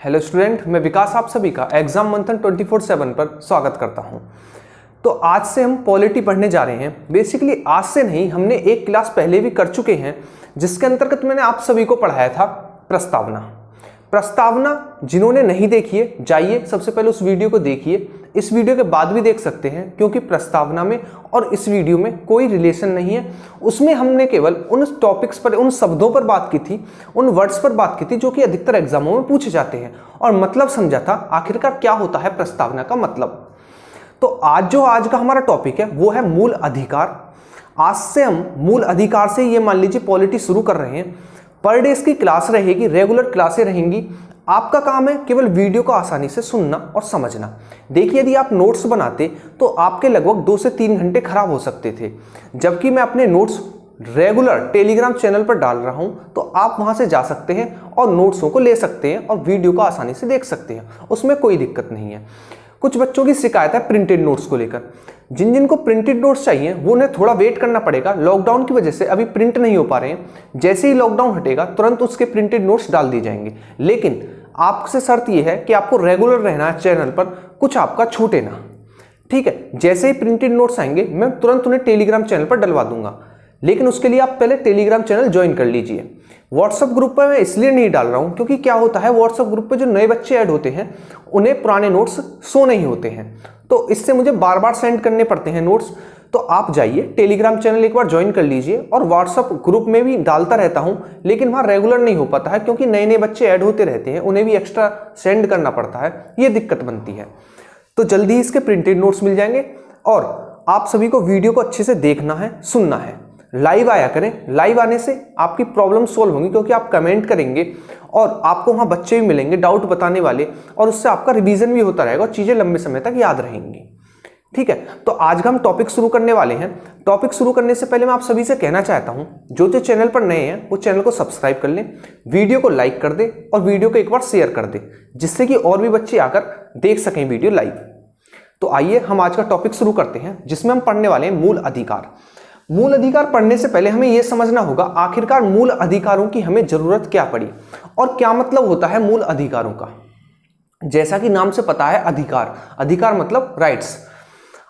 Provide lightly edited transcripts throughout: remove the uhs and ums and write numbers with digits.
Hello student, मैं विकास आप सभी का एग्जाम मंथन 24/7 पर स्वागत करता हूं। तो आज से हम पॉलिटी पढ़ने जा रहे हैं। बेसिकली आज से नहीं, हमने एक क्लास पहले भी कर चुके हैं जिसके अंतर्गत मैंने आप सभी को पढ़ाया था प्रस्तावना। जिन्होंने नहीं देखी है जाइए सबसे पहले उस वीडियो को देखिए। इस वीडियो के बाद भी देख सकते हैं क्योंकि प्रस्तावना में और इस वीडियो में कोई रिलेशन नहीं है। उसमें हमने केवल उन टॉपिक्स पर, उन शब्दों पर बात की थी, उन वर्ड्स पर बात की थी जो कि अधिकतर एग्जामों में पूछे जाते हैं और मतलब समझा था आखिरकार क्या होता है प्रस्तावना का मतलब। तो आज का हमारा टॉपिक है वो है मूल अधिकार। आज से हम मूल अधिकार से ये मान लीजिए पॉलिटी शुरू कर रहे हैं। पर डे इसकी क्लास रहेगी, रेगुलर क्लासें रहेंगी। आपका काम है केवल वीडियो को आसानी से सुनना और समझना। देखिए, यदि आप नोट्स बनाते तो आपके लगभग 2 से 3 घंटे खराब हो सकते थे, जबकि मैं अपने नोट्स रेगुलर टेलीग्राम चैनल पर डाल रहा हूं तो आप वहां से जा सकते हैं और नोट्सों को ले सकते हैं और वीडियो को आसानी से देख सकते हैं, उसमें कोई दिक्कत नहीं है। कुछ बच्चों की शिकायत है प्रिंटेड नोट्स को लेकर। जिन को प्रिंटेड नोट्स चाहिए वो उन्हें थोड़ा वेट करना पड़ेगा। लॉकडाउन की वजह से अभी प्रिंट नहीं हो पा रहे हैं। जैसे ही लॉकडाउन हटेगा तुरंत उसके प्रिंटेड नोट्स डाल दिए जाएंगे। लेकिन आपसे शर्त यह है कि आपको रेगुलर रहना है चैनल पर, कुछ आपका छूटे ना। ठीक है, जैसे ही प्रिंटेड नोट्स आएंगे मैं तुरंत उन्हें टेलीग्राम चैनल पर डलवा दूंगा। लेकिन उसके लिए आप पहले टेलीग्राम चैनल ज्वाइन कर लीजिए। व्हाट्सएप ग्रुप पर मैं इसलिए नहीं डाल रहा हूं क्योंकि क्या होता है, व्हाट्सएप ग्रुप पे जो नए बच्चे ऐड होते हैं उन्हें पुराने नोट्स शो नहीं होते हैं, तो इससे मुझे बार बार सेंड करने पड़ते हैं नोट्स। तो आप जाइए टेलीग्राम चैनल एक बार ज्वाइन कर लीजिए। और व्हाट्सएप ग्रुप में भी डालता रहता हूं लेकिन वहां रेगुलर नहीं हो पाता है क्योंकि नए नए बच्चे ऐड होते रहते हैं, उन्हें भी एक्स्ट्रा सेंड करना पड़ता है, ये दिक्कत बनती है। तो जल्दी ही इसके प्रिंटेड नोट्स मिल जाएंगे। और आप सभी को वीडियो को अच्छे से देखना है, सुनना है। लाइव आया करें, लाइव आने से आपकी प्रॉब्लम सोल्व होंगी क्योंकि आप कमेंट करेंगे और आपको वहां बच्चे भी मिलेंगे डाउट बताने वाले, और उससे आपका रिवीजन भी होता रहेगा और चीजें लंबे समय तक याद रहेंगी। ठीक है, तो आज का हम टॉपिक शुरू करने वाले हैं। टॉपिक शुरू करने से पहले मैं आप सभी से कहना चाहता हूं, जो चैनल पर नए हैं वो चैनल को सब्सक्राइब कर लें, वीडियो को लाइक कर दे और वीडियो को एक बार शेयर कर दे, जिससे कि और भी बच्चे आकर देख सकें वीडियो लाइव। तो आइए हम आज का टॉपिक शुरू करते हैं जिसमें हम पढ़ने वाले हैं मूल अधिकार। मूल अधिकार पढ़ने से पहले हमें यह समझना होगा आखिरकार मूल अधिकारों की हमें जरूरत क्या पड़ी और क्या मतलब होता है मूल अधिकारों का। जैसा कि नाम से पता है अधिकार, अधिकार मतलब राइट्स।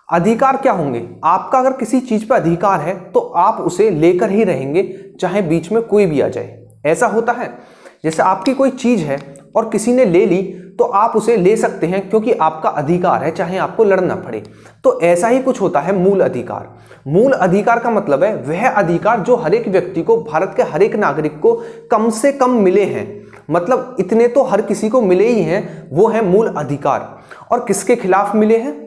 अधिकार क्या होंगे? आपका अगर किसी चीज पर अधिकार है तो आप उसे लेकर ही रहेंगे, चाहे बीच में कोई भी आ जाए। ऐसा होता है जैसे आपकी कोई चीज है और किसी ने ले ली तो आप उसे ले सकते हैं क्योंकि आपका अधिकार है, चाहे आपको लड़ना पड़े। तो ऐसा ही कुछ होता है मूल अधिकार। मूल अधिकार का मतलब है वह अधिकार जो हर एक व्यक्ति को, भारत के हर एक नागरिक को कम से कम मिले हैं। मतलब इतने तो हर किसी को मिले ही हैं, वो है मूल अधिकार। और किसके खिलाफ मिले हैं?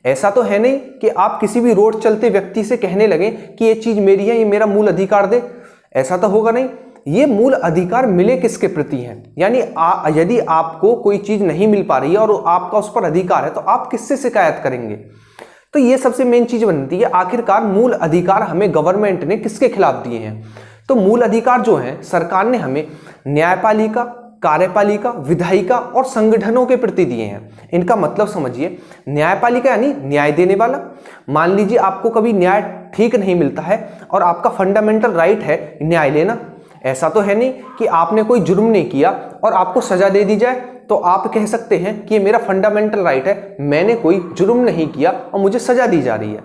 ऐसा तो है नहीं कि आप किसी भी रोड चलते व्यक्ति से कहने लगे कि ये चीज मेरी है, ये मेरा मूल अधिकार दे। ऐसा तो होगा नहीं। ये मूल अधिकार मिले किसके प्रति हैं? यानी यदि आपको कोई चीज नहीं मिल पा रही है और आपका उस पर अधिकार है तो आप किससे शिकायत करेंगे? तो ये सबसे मेन चीज बनती है, आखिरकार मूल अधिकार हमें गवर्नमेंट ने किसके खिलाफ दिए हैं। तो मूल अधिकार जो है सरकार ने हमें न्यायपालिका, कार्यपालिका, विधायिका और संगठनों के प्रति दिए हैं। इनका मतलब समझिए, न्यायपालिका यानी न्याय देने वाला। मान लीजिए आपको कभी न्याय ठीक नहीं मिलता है और आपका फंडामेंटल राइट है न्याय लेना। ऐसा तो है नहीं कि आपने कोई जुर्म नहीं किया और आपको सजा दे दी जाए तो आप कह सकते हैं कि ये मेरा फंडामेंटल राइट है, मैंने कोई जुर्म नहीं किया और मुझे सजा दी जा रही है।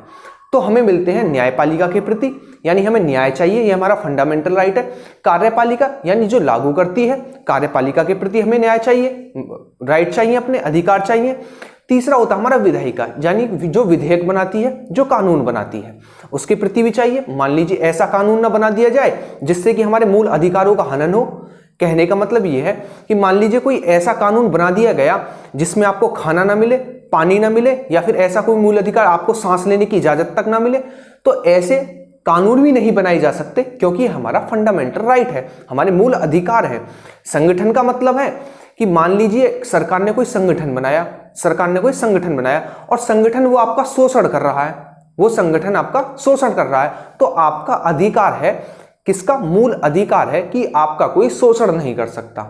तो हमें मिलते हैं न्यायपालिका के प्रति, यानी हमें न्याय चाहिए, ये हमारा फंडामेंटल राइट है। कार्यपालिका यानी जो लागू करती है, कार्यपालिका के प्रति हमें न्याय चाहिए, राइट चाहिए, अपने अधिकार चाहिए। तीसरा होता है हमारा विधायिका, यानी जो विधेयक बनाती है, जो कानून बनाती है, उसके प्रति भी चाहिए। मान लीजिए ऐसा कानून ना बना दिया जाए जिससे कि हमारे मूल अधिकारों का हनन हो। कहने का मतलब यह है कि मान लीजिए कोई ऐसा कानून बना दिया गया जिसमें आपको खाना ना मिले, पानी ना मिले, या फिर ऐसा कोई मूल अधिकार आपको सांस लेने की इजाजत तक ना मिले, तो ऐसे कानून भी नहीं बनाए जा सकते क्योंकि हमारा फंडामेंटल राइट है, हमारे मूल अधिकार है। संगठन का मतलब है कि मान लीजिए सरकार ने कोई संगठन बनाया, और संगठन वो आपका शोषण कर रहा है, वो संगठन आपका शोषण कर रहा है, तो आपका अधिकार है, किसका? मूल अधिकार है कि आपका कोई शोषण नहीं कर सकता।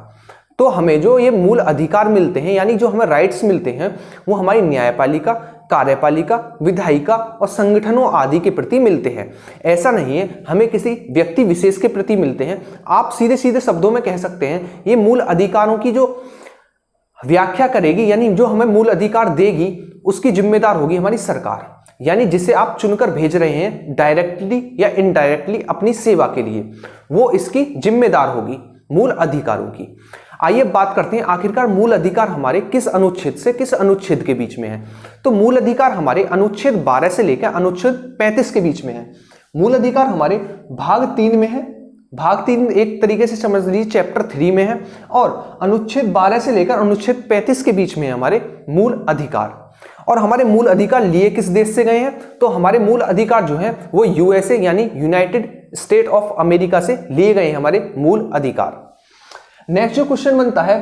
तो हमें जो ये मूल अधिकार मिलते हैं, यानी जो हमें राइट्स मिलते हैं, वो हमारी न्यायपालिका, कार्यपालिका, विधायिका और संगठनों आदि के प्रति मिलते हैं। ऐसा नहीं है हमें किसी व्यक्ति विशेष के प्रति मिलते हैं। आप सीधे सीधे शब्दों में कह सकते हैं ये मूल अधिकारों की जो व्याख्या करेगी, यानी जो हमें मूल अधिकार देगी उसकी जिम्मेदार होगी हमारी सरकार, यानी जिसे आप चुनकर भेज रहे हैं डायरेक्टली या इनडायरेक्टली अपनी सेवा के लिए, वो इसकी जिम्मेदार होगी मूल अधिकारों की। आइए बात करते हैं आखिरकार मूल अधिकार हमारे किस अनुच्छेद से किस अनुच्छेद के बीच में है। तो मूल अधिकार हमारे अनुच्छेद 12 से लेकर अनुच्छेद 35 के बीच में है। मूल अधिकार हमारे भाग 3 में है। भाग 3 एक तरीके से समझ लीजिए चैप्टर 3 में है, और अनुच्छेद 12 से लेकर अनुच्छेद 35 के बीच में है हमारे मूल अधिकार। और हमारे मूल अधिकार लिए किस देश से गए हैं? तो हमारे मूल अधिकार जो है वो यूएसए यानी यूनाइटेड स्टेट ऑफ अमेरिका से लिए गए हैं हमारे मूल अधिकार। नेक्स्ट जो क्वेश्चन बनता है,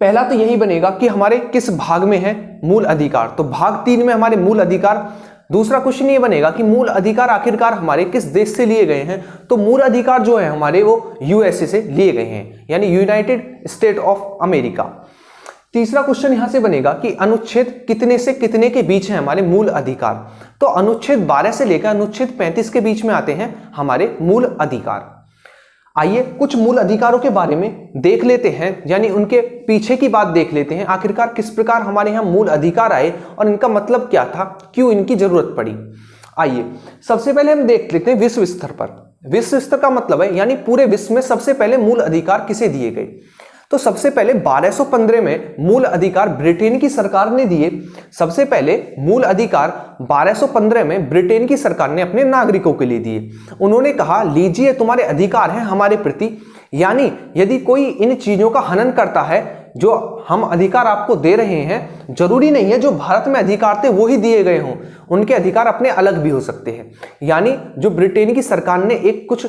पहला तो यही बनेगा कि हमारे किस भाग में है मूल अधिकार, तो भाग 3 में हमारे मूल अधिकार। दूसरा क्वेश्चन ये बनेगा कि मूल अधिकार आखिरकार हमारे किस देश से लिए गए हैं, तो मूल अधिकार जो है हमारे वो यूएसए से लिए गए हैं, यानी यूनाइटेड स्टेट ऑफ अमेरिका। तीसरा क्वेश्चन यहां से बनेगा कि अनुच्छेद कितने से कितने के बीच है हमारे मूल अधिकार, तो अनुच्छेद 12 से लेकर अनुच्छेद 35 के बीच में आते हैं हमारे मूल अधिकार। आइए कुछ मूल अधिकारों के बारे में देख लेते हैं, यानी उनके पीछे की बात देख लेते हैं, आखिरकार किस प्रकार हमारे यहाँ मूल अधिकार आए और इनका मतलब क्या था, क्यों इनकी जरूरत पड़ी। आइए सबसे पहले हम देख लेते हैं विश्व स्तर पर। विश्व स्तर का मतलब है यानी पूरे विश्व में सबसे पहले मूल अधिकार किसे दिए गए, तो सबसे पहले 1215 में मूल अधिकार ब्रिटेन की सरकार ने दिए। सबसे पहले मूल अधिकार 1215 में ब्रिटेन की सरकार ने अपने नागरिकों के लिए दिए। उन्होंने कहा लीजिए तुम्हारे अधिकार हैं हमारे प्रति, यानी यदि कोई इन चीजों का हनन करता है जो हम अधिकार आपको दे रहे हैं, जरूरी नहीं है जो भारत में अधिकार थे वो ही दिए गए हों, उनके अधिकार अपने अलग भी हो सकते हैं। यानी जो ब्रिटेन की सरकार ने एक कुछ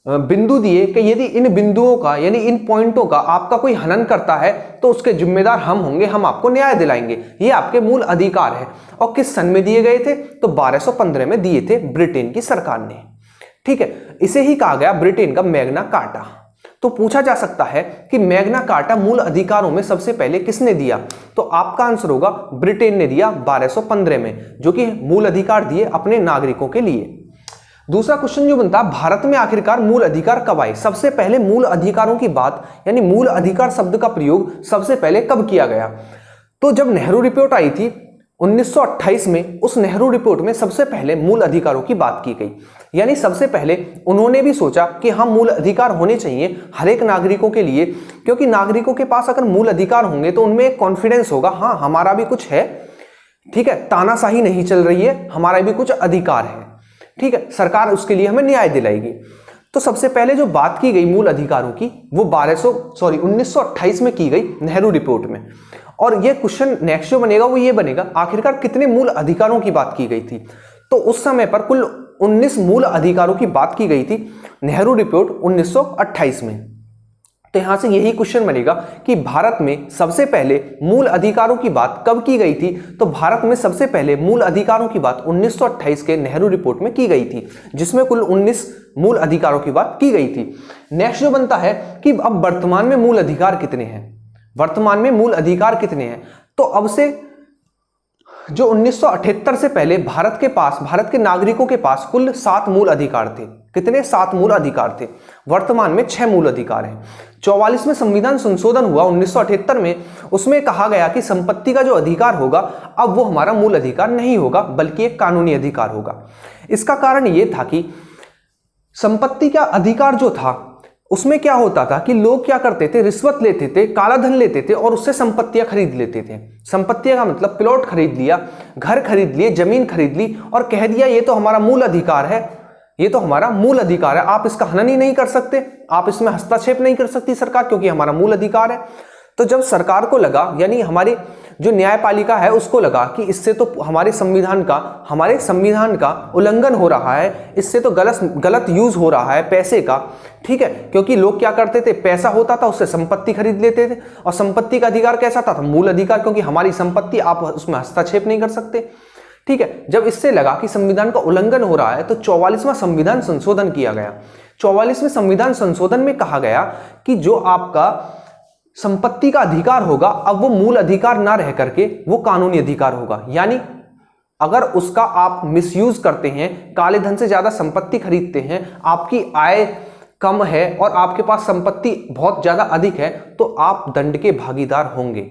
बिंदु दिए कि यदि इन बिंदुओं का यानी इन पॉइंटों का आपका कोई हनन करता है तो उसके जिम्मेदार हम होंगे, हम आपको न्याय दिलाएंगे, ये आपके मूल अधिकार है। और किस सन में दिए गए थे, तो 1215 में दिए थे ब्रिटेन की सरकार ने। ठीक है, इसे ही कहा गया ब्रिटेन का मैग्ना कार्टा। तो पूछा जा सकता है कि मैग्ना कार्टा मूल अधिकारों में सबसे पहले किसने दिया, तो आपका आंसर होगा ब्रिटेन ने दिया 1215 में, जो कि मूल अधिकार दिए अपने नागरिकों के लिए। दूसरा क्वेश्चन जो बनता है, भारत में आखिरकार मूल अधिकार कब आए। सबसे पहले मूल अधिकारों की बात यानी मूल अधिकार शब्द का प्रयोग सबसे पहले कब किया गया, तो जब नेहरू रिपोर्ट आई थी 1928 में, उस नेहरू रिपोर्ट में सबसे पहले मूल अधिकारों की बात की गई। यानी सबसे पहले उन्होंने भी सोचा कि हाँ मूल अधिकार होने चाहिए हर एक नागरिकों के लिए, क्योंकि नागरिकों के पास अगर मूल अधिकार होंगे तो उनमें एक कॉन्फिडेंस होगा, हाँ हमारा भी कुछ है, ठीक है, तानाशाही नहीं चल रही है, हमारा भी कुछ अधिकार है, ठीक है, सरकार उसके लिए हमें न्याय दिलाएगी। तो सबसे पहले जो बात की गई मूल अधिकारों की वो 1928 में की गई नेहरू रिपोर्ट में। और ये क्वेश्चन नेक्स्ट जो बनेगा वो ये बनेगा आखिरकार कितने मूल अधिकारों की बात की गई थी, तो उस समय पर कुल 19 मूल अधिकारों की बात की गई थी नेहरू रिपोर्ट 1928 में। तो यहां से यही क्वेश्चन बनेगा कि भारत में सबसे पहले मूल अधिकारों की बात कब की गई थी, तो भारत में सबसे पहले मूल अधिकारों की बात 1928 के नेहरू रिपोर्ट में की गई थी, जिसमें कुल 19 मूल अधिकारों की बात की गई थी। नेक्स्ट जो बनता है कि अब वर्तमान में मूल अधिकार कितने हैं, वर्तमान में मूल अधिकार कितने हैं, तो अब से जो 1978 से पहले भारत के नागरिकों के पास कुल 7 मूल अधिकार थे। कितने? 7 मूल अधिकार थे। वर्तमान में 6 मूल अधिकार हैं। 44 में संविधान संशोधन हुआ 1978 में, उसमें कहा गया कि संपत्ति का जो अधिकार होगा अब वो हमारा मूल अधिकार नहीं होगा बल्कि एक कानूनी अधिकार होगा। इसका कारण ये था कि संपत्ति का अधिकार जो था उसमें क्या होता था कि लोग क्या करते थे, रिश्वत लेते थे, काला धन लेते थे और उससे संपत्तियां खरीद लेते थे। संपत्तियां का मतलब प्लॉट खरीद लिया, घर खरीद लिए, जमीन खरीद ली और कह दिया ये तो हमारा मूल अधिकार है, ये तो हमारा मूल अधिकार है, आप इसका हनन ही नहीं कर सकते, आप इसमें हस्तक्षेप नहीं कर सकती सरकार, क्योंकि हमारा मूल अधिकार है। तो जब सरकार को लगा, यानी हमारी जो न्यायपालिका है उसको लगा कि इससे तो हमारे संविधान का उल्लंघन हो रहा है, इससे तो गलत यूज हो रहा है पैसे का, ठीक है, क्योंकि लोग क्या करते थे, पैसा होता था उससे संपत्ति खरीद लेते थे और संपत्ति का अधिकार कैसा था, मूल अधिकार, क्योंकि हमारी संपत्ति, आप उसमें हस्तक्षेप नहीं कर सकते, ठीक है। जब इससे लगा कि संविधान का उल्लंघन हो रहा है तो 44वां संविधान संशोधन किया गया। 44वें संविधान संशोधन में कहा गया कि जो आपका संपत्ति का अधिकार होगा अब वो मूल अधिकार ना रह करके वो कानूनी अधिकार होगा। यानी अगर उसका आप मिसयूज करते हैं, काले धन से ज्यादा संपत्ति खरीदते हैं, आपकी आय कम है और आपके पास संपत्ति बहुत ज्यादा अधिक है तो आप दंड के भागीदार होंगे।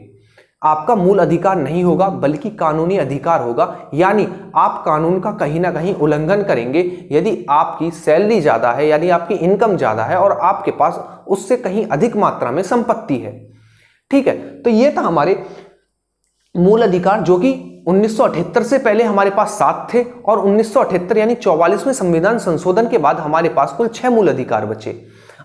आपका मूल अधिकार नहीं होगा बल्कि कानूनी अधिकार होगा, यानी आप कानून का कहीं ना कहीं उल्लंघन करेंगे यदि आपकी सैलरी ज्यादा है, यानी आपकी इनकम ज्यादा है और आपके पास उससे कहीं अधिक मात्रा में संपत्ति है। ठीक है, तो ये था हमारे मूल अधिकार जो कि 1978 से पहले हमारे पास 7 थे और 1978 यानी 44वें संविधान संशोधन के बाद हमारे पास कुल 6 मूल अधिकार बचे।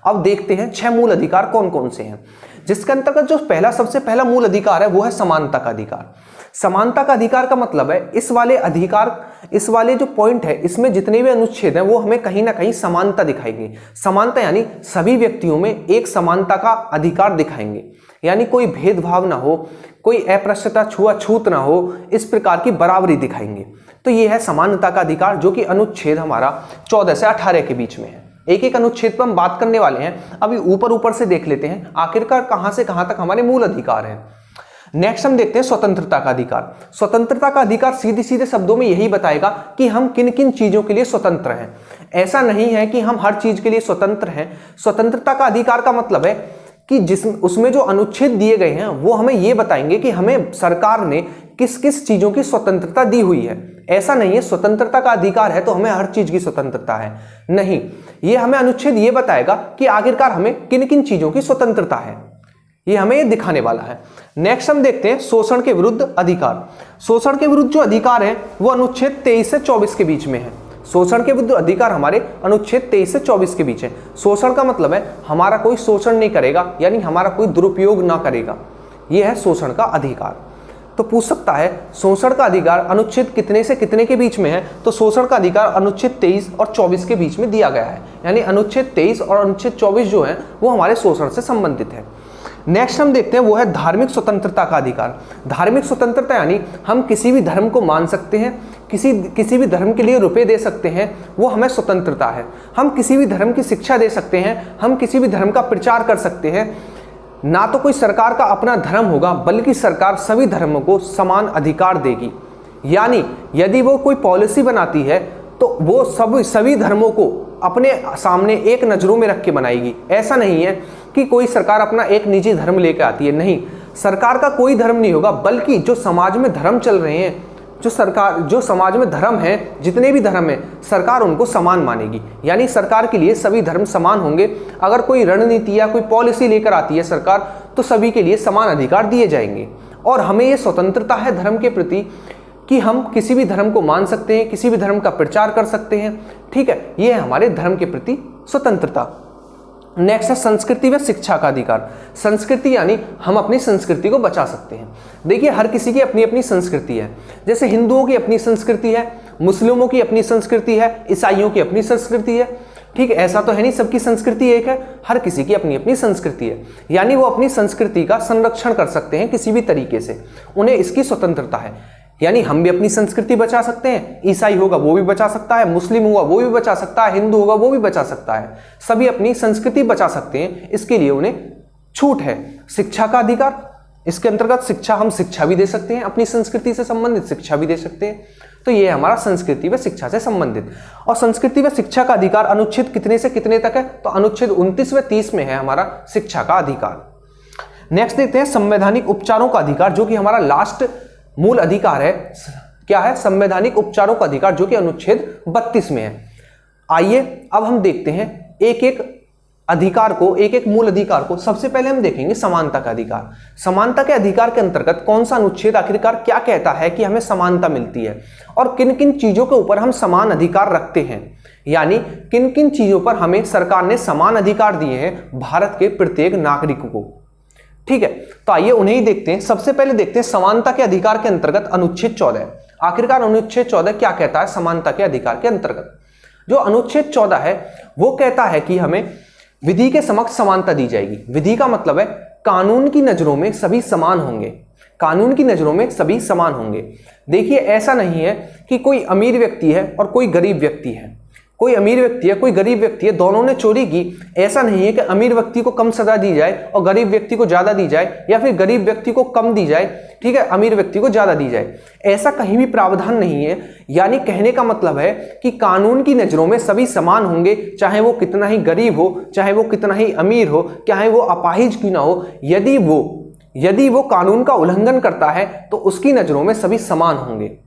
अब देखते हैं 6 मूल अधिकार कौन कौन से हैं, जिसके अंतर्गत जो सबसे पहला मूल अधिकार है वो है समानता का अधिकार। समानता का अधिकार का मतलब है इस वाले जो पॉइंट है इसमें जितने भी अनुच्छेद हैं वो हमें कहीं ना कहीं समानता दिखाएंगे। समानता यानी सभी व्यक्तियों में एक समानता का अधिकार दिखाएंगे, यानी कोई भेदभाव ना हो, कोई अस्पृश्यता छुआछूत ना हो, इस प्रकार की बराबरी दिखाएंगे। तो ये है समानता का अधिकार जो कि अनुच्छेद हमारा 14 से 18 के बीच में है। एक एक अनुच्छेद पर हम बात करने वाले हैं। अभी ऊपर से देख लेते हैं आखिरकार कहां से कहां तक हमारे मूल अधिकार हैं। नेक्स्ट हम देखते हैं स्वतंत्रता का अधिकार। स्वतंत्रता का अधिकार सीधे सीधे शब्दों में यही बताएगा कि हम किन किन चीजों के लिए स्वतंत्र हैं। ऐसा नहीं है कि हम हर चीज के लिए स्वतंत्र हैं। स्वतंत्रता का अधिकार का मतलब है कि उसमें जो अनुच्छेद दिए गए हैं वो हमें ये बताएंगे कि हमें सरकार ने किस किस चीजों की स्वतंत्रता दी हुई है। ऐसा नहीं है स्वतंत्रता का अधिकार है तो हमें हर चीज की स्वतंत्रता है, नहीं, ये हमें अनुच्छेद ये बताएगा कि आखिरकार हमें किन किन चीजों की स्वतंत्रता है, ये हमें दिखाने वाला है। नेक्स्ट हम देखते हैं शोषण के विरुद्ध अधिकार। शोषण के विरुद्ध जो अधिकार है वो अनुच्छेद 23 से 24 के बीच में है। शोषण के विरुद्ध अधिकार हमारे अनुच्छेद 23 से 24 के बीच है। शोषण का मतलब है हमारा कोई शोषण नहीं करेगा, यानी हमारा कोई दुरुपयोग ना करेगा, यह है शोषण का अधिकार। तो पूछ सकता है शोषण का अधिकार अनुच्छेद कितने से कितने के बीच में है, तो शोषण का अधिकार अनुच्छेद 23 और 24 के बीच में दिया गया है, यानी अनुच्छेद 23 और अनुच्छेद 24 जो है वो हमारे शोषण से संबंधित है। नेक्स्ट हम देखते हैं वो है धार्मिक स्वतंत्रता का अधिकार। धार्मिक स्वतंत्रता यानी हम किसी भी धर्म को मान सकते हैं, किसी भी धर्म के लिए रुपए दे सकते हैं, वो हमें स्वतंत्रता है। हम किसी भी धर्म की शिक्षा दे सकते हैं, हम किसी भी धर्म का प्रचार कर सकते हैं। ना तो कोई सरकार का अपना धर्म होगा बल्कि सरकार सभी धर्मों को समान अधिकार देगी, यानी यदि वो कोई पॉलिसी बनाती है तो वो सभी धर्मों को अपने सामने एक नजरों में रख के बनाएगी। ऐसा नहीं है कि कोई सरकार अपना एक निजी धर्म लेकर आती है, नहीं, सरकार का कोई धर्म नहीं होगा बल्कि जो समाज में धर्म चल रहे हैं, जो समाज में धर्म है, जितने भी धर्म है, सरकार उनको समान मानेगी, यानी सरकार के लिए सभी धर्म समान होंगे। अगर कोई रणनीति या कोई पॉलिसी लेकर आती है सरकार तो सभी के लिए समान अधिकार दिए जाएंगे। और हमें ये स्वतंत्रता है धर्म के प्रति कि हम किसी भी धर्म को मान सकते हैं, किसी भी धर्म का प्रचार कर सकते हैं। ठीक है, ये है हमारे धर्म के प्रति स्वतंत्रता। नेक्स्ट है संस्कृति व शिक्षा का अधिकार। संस्कृति यानी हम अपनी संस्कृति को बचा सकते हैं। देखिए हर किसी की अपनी अपनी संस्कृति है, जैसे हिंदुओं की अपनी संस्कृति है, मुस्लिमों की अपनी संस्कृति है, ईसाइयों की अपनी संस्कृति है। ठीक है, ऐसा तो है नहीं सबकी संस्कृति एक है, हर किसी की अपनी अपनी संस्कृति है, यानी वो अपनी संस्कृति का संरक्षण कर सकते हैं किसी भी तरीके से, उन्हें इसकी स्वतंत्रता है। यानी हम भी अपनी संस्कृति बचा सकते हैं, ईसाई होगा वो भी बचा सकता है, मुस्लिम होगा वो भी बचा सकता है, हिंदू होगा वो भी बचा सकता है, सभी अपनी संस्कृति बचा सकते हैं, इसके लिए उन्हें छूट है। शिक्षा का अधिकार, इसके अंतर्गत शिक्षा, हम शिक्षा भी दे सकते हैं, अपनी संस्कृति से संबंधित शिक्षा भी दे सकते हैं। तो ये है हमारा संस्कृति व शिक्षा से संबंधित। और संस्कृति व शिक्षा का अधिकार अनुच्छेद कितने से कितने तक है, तो अनुच्छेद 29 व 30 में है हमारा शिक्षा का अधिकार। नेक्स्ट देखते हैं संवैधानिक उपचारों का अधिकार, जो कि हमारा लास्ट मूल अधिकार है। क्या है? संवैधानिक उपचारों का अधिकार, जो कि अनुच्छेद 32 में है। आइए अब हम देखते हैं एक एक अधिकार को, एक एक मूल अधिकार को। सबसे पहले हम देखेंगे समानता का अधिकार। समानता के अधिकार के अंतर्गत कौन सा अनुच्छेद आखिरकार क्या कहता है कि हमें समानता मिलती है और किन किन चीजों के ऊपर हम समान अधिकार रखते हैं, यानी किन किन चीजों पर हमें सरकार ने समान अधिकार दिए हैं भारत के प्रत्येक नागरिक को। ठीक है, तो आइए उन्हें ही देखते हैं। सबसे पहले देखते हैं समानता के अधिकार के अंतर्गत अनुच्छेद 14। आखिरकार अनुच्छेद 14 क्या कहता है समानता के अधिकार के अंतर्गत? जो अनुच्छेद 14 है वो कहता है कि हमें विधि के समक्ष समानता दी जाएगी। विधि का मतलब है कानून की नजरों में सभी समान होंगे, कानून की नजरों में सभी समान होंगे। देखिए ऐसा नहीं है कि कोई अमीर व्यक्ति है और कोई गरीब व्यक्ति है, कोई अमीर व्यक्ति है, कोई गरीब व्यक्ति है, दोनों ने चोरी की, ऐसा नहीं है कि अमीर व्यक्ति को कम सजा दी जाए और गरीब व्यक्ति को ज्यादा दी जाए, या फिर गरीब व्यक्ति को कम दी जाए, ठीक है, अमीर व्यक्ति को ज्यादा दी जाए। ऐसा कहीं भी प्रावधान नहीं है। यानी कहने का मतलब है कि कानून की नजरों में सभी समान होंगे, चाहे वो कितना ही गरीब हो, चाहे वो कितना ही अमीर हो, चाहे वो अपाहिज क्यों ना हो। यदि वो कानून का उल्लंघन करता है तो उसकी नजरों में सभी समान होंगे।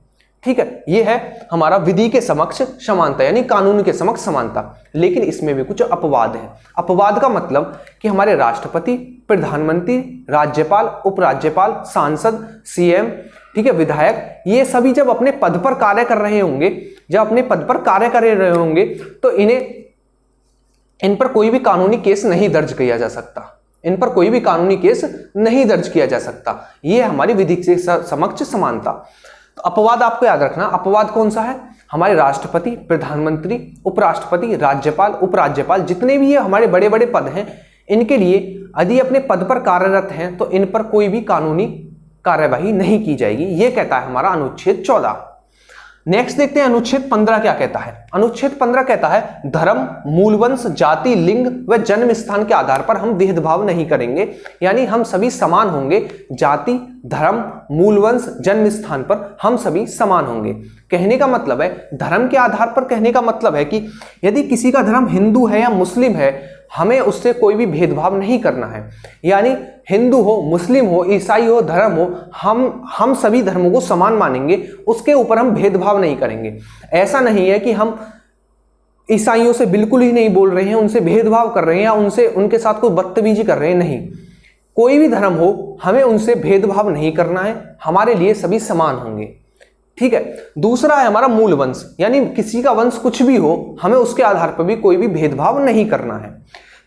ठीक है, ये है हमारा विधि के समक्ष समानता, यानी कानून के समक्ष समानता। लेकिन इसमें भी कुछ अपवाद है। अपवाद का मतलब कि हमारे राष्ट्रपति, प्रधानमंत्री, राज्यपाल, उपराज्यपाल, सांसद, सीएम, ठीक है, विधायक, ये सभी जब अपने पद पर कार्य कर रहे होंगे, तो इन पर कोई भी कानूनी केस नहीं दर्ज किया जा सकता। यह है हमारी विधि के समक्ष समानता। तो अपवाद आपको याद रखना। अपवाद कौन सा है? हमारे राष्ट्रपति, प्रधानमंत्री, उपराष्ट्रपति, राज्यपाल, उपराज्यपाल, जितने भी ये हमारे बड़े बड़े पद हैं, इनके लिए यदि अपने पद पर कार्यरत हैं तो इन पर कोई भी कानूनी कार्यवाही नहीं की जाएगी। ये कहता है हमारा अनुच्छेद 14। नेक्स्ट देखते हैं अनुच्छेद 15 क्या कहता है। अनुच्छेद 15 कहता है धर्म, मूलवंश, जाति, लिंग व जन्म स्थान के आधार पर हम भेदभाव नहीं करेंगे। यानी हम सभी समान होंगे। जाति, धर्म, मूलवंश, जन्म स्थान पर हम सभी समान होंगे। कहने का मतलब है, धर्म के आधार पर कहने का मतलब है कि यदि किसी का धर्म हिंदू है या मुस्लिम है, हमें उससे कोई भी भेदभाव नहीं करना है। यानी हिंदू हो, मुस्लिम हो, ईसाई हो, धर्म हो, हम सभी धर्मों को समान मानेंगे, उसके ऊपर हम भेदभाव नहीं करेंगे। ऐसा नहीं है कि हम ईसाइयों से बिल्कुल ही नहीं बोल रहे हैं, उनसे भेदभाव कर रहे हैं या उनके साथ कोई बदतमीजी कर रहे हैं, नहीं। कोई भी धर्म हो, हमें उनसे भेदभाव नहीं करना है, हमारे लिए सभी समान होंगे। ठीक है। दूसरा है हमारा मूल वंश, यानी किसी का वंश कुछ भी हो, हमें उसके आधार पर भी कोई भी भेदभाव नहीं करना है।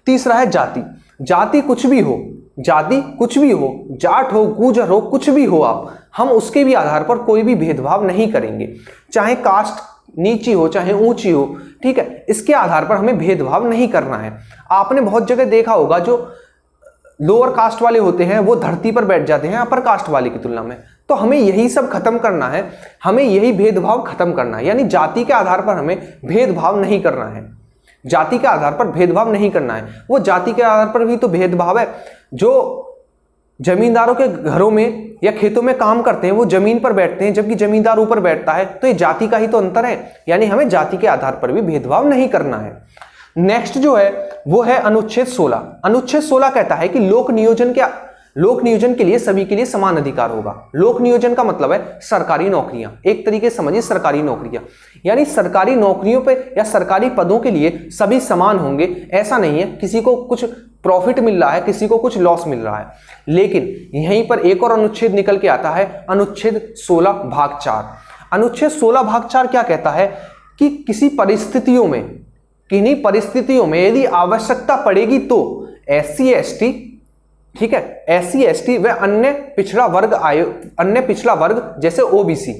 तीसरा है जाति। जाति कुछ भी हो, जाट हो, गुर्जर हो, कुछ भी हो आप, हम उसके भी आधार पर कोई भी भेदभाव नहीं करेंगे। चाहे कास्ट नीची हो, चाहे ऊंची हो, ठीक है, इसके आधार पर हमें भेदभाव नहीं करना है। आपने बहुत जगह देखा होगा, जो लोअर कास्ट वाले होते हैं वो धरती पर बैठ जाते हैं अपर कास्ट वाले की तुलना में। तो हमें यही सब खत्म करना है, हमें यही भेदभाव खत्म करना है। यानी जाति के आधार पर हमें भेदभाव नहीं करना है, जाति के आधार पर भेदभाव नहीं करना है। वो जाति के आधार पर भी तो भेदभाव है। जो जमींदारों के घरों में या खेतों में काम करते हैं वो जमीन पर बैठते हैं, जबकि जमींदार ऊपर बैठता है, तो ये जाति का ही तो अंतर है। यानी हमें जाति के आधार पर भी भेदभाव नहीं करना है। नेक्स्ट जो है वो है अनुच्छेद 16। अनुच्छेद 16 कहता है कि लोक नियोजन के लिए सभी के लिए समान अधिकार होगा। लोक नियोजन का मतलब है सरकारी नौकरियां, एक तरीके से समझिए सरकारी नौकरियां, यानी सरकारी नौकरियों पे या सरकारी पदों के लिए सभी समान होंगे। ऐसा नहीं है किसी को कुछ प्रॉफिट मिल रहा है, किसी को कुछ लॉस मिल रहा है। लेकिन यहीं पर एक और अनुच्छेद निकल के आता है, अनुच्छेद 16 भाग 4। अनुच्छेद 16 भाग 4 क्या कहता है कि किन्हीं परिस्थितियों में यदि आवश्यकता पड़ेगी तो SC ST, ठीक है, SC ST व अन्य पिछड़ा वर्ग जैसे OBC,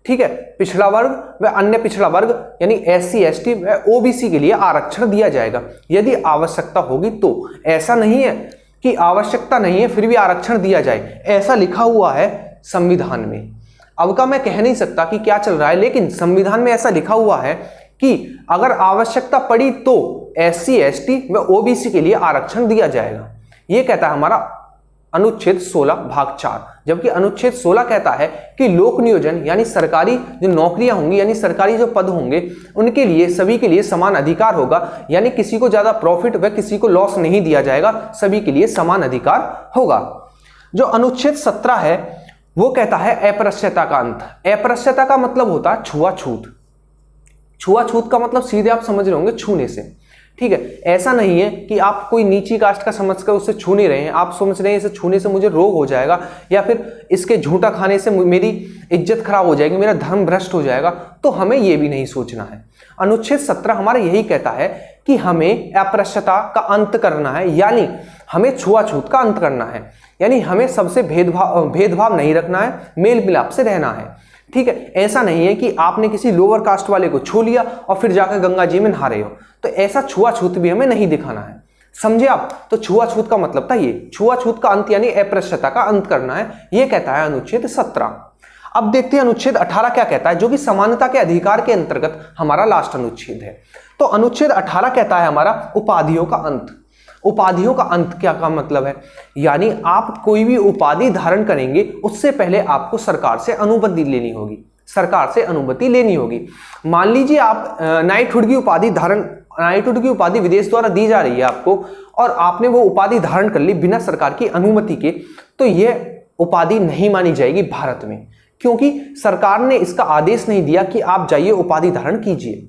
ठीक है, पिछड़ा वर्ग व अन्य पिछड़ा वर्ग यानी SC ST व OBC के लिए आरक्षण दिया जाएगा यदि आवश्यकता होगी तो। ऐसा नहीं है कि आवश्यकता नहीं है फिर भी आरक्षण दिया जाए, ऐसा लिखा हुआ है संविधान में। अब का मैं कह नहीं सकता कि क्या चल रहा है, लेकिन संविधान में ऐसा लिखा हुआ है कि अगर आवश्यकता पड़ी तो SC ST व OBC के लिए आरक्षण दिया जाएगा। यह कहता है हमारा अनुच्छेद 16 भाग 4। जबकि अनुच्छेद 16 कहता है कि लोक नियोजन यानी सरकारी जो नौकरियां होंगी, यानी सरकारी जो पद होंगे, उनके लिए सभी के लिए समान अधिकार होगा। यानी किसी को ज्यादा प्रॉफिट व किसी को लॉस नहीं दिया जाएगा, सभी के लिए समान अधिकार होगा। जो अनुच्छेद 17 है वो कहता है अस्पृश्यता का अंत। अस्पृश्यता का मतलब होता है छुआछूत। छुआछूत का मतलब सीधे आप समझ रहे होंगे छूने से, ठीक है। ऐसा नहीं है कि आप कोई नीची कास्ट का समझकर उससे छू नहीं रहे हैं, आप समझ रहे हैं इसे छूने से मुझे रोग हो जाएगा या फिर इसके झूठा खाने से मेरी इज्जत खराब हो जाएगी, मेरा धर्म भ्रष्ट हो जाएगा। तो हमें यह भी नहीं सोचना है। अनुच्छेद 17 हमारा यही कहता है कि हमें अस्पृश्यता का अंत करना है, यानी हमें छुआछूत का अंत करना है। यानी हमें सबसे भेदभाव नहीं रखना है, मेल मिलाप से रहना है, ठीक है। ऐसा नहीं है कि आपने किसी लोअर कास्ट वाले को छू लिया और फिर जाकर गंगा जी में नहा रहे हो, तो ऐसा छुआछूत भी हमें नहीं दिखाना है, समझे आप। तो छुआछूत का मतलब था ये, छुआछूत का अंत यानी अस्पृश्यता का अंत करना है, ये कहता है अनुच्छेद 17। अब देखते हैं अनुच्छेद 18 क्या कहता है, जो कि समानता के अधिकार के अंतर्गत हमारा लास्ट अनुच्छेद है। तो अनुच्छेद 18 कहता है हमारा उपाधियों का अंत। उपाधियों का अंत क्या का मतलब है, यानी आप कोई भी उपाधि धारण करेंगे उससे पहले आपको सरकार से अनुमति लेनी होगी, सरकार से अनुमति लेनी होगी। मान लीजिए आप नाइटहुड की उपाधि नाइटहुड की उपाधि विदेश द्वारा दी जा रही है आपको, और आपने वो उपाधि धारण कर ली बिना सरकार की अनुमति के, तो यह उपाधि नहीं मानी जाएगी भारत में, क्योंकि सरकार ने इसका आदेश नहीं दिया कि आप जाइए उपाधि धारण कीजिए।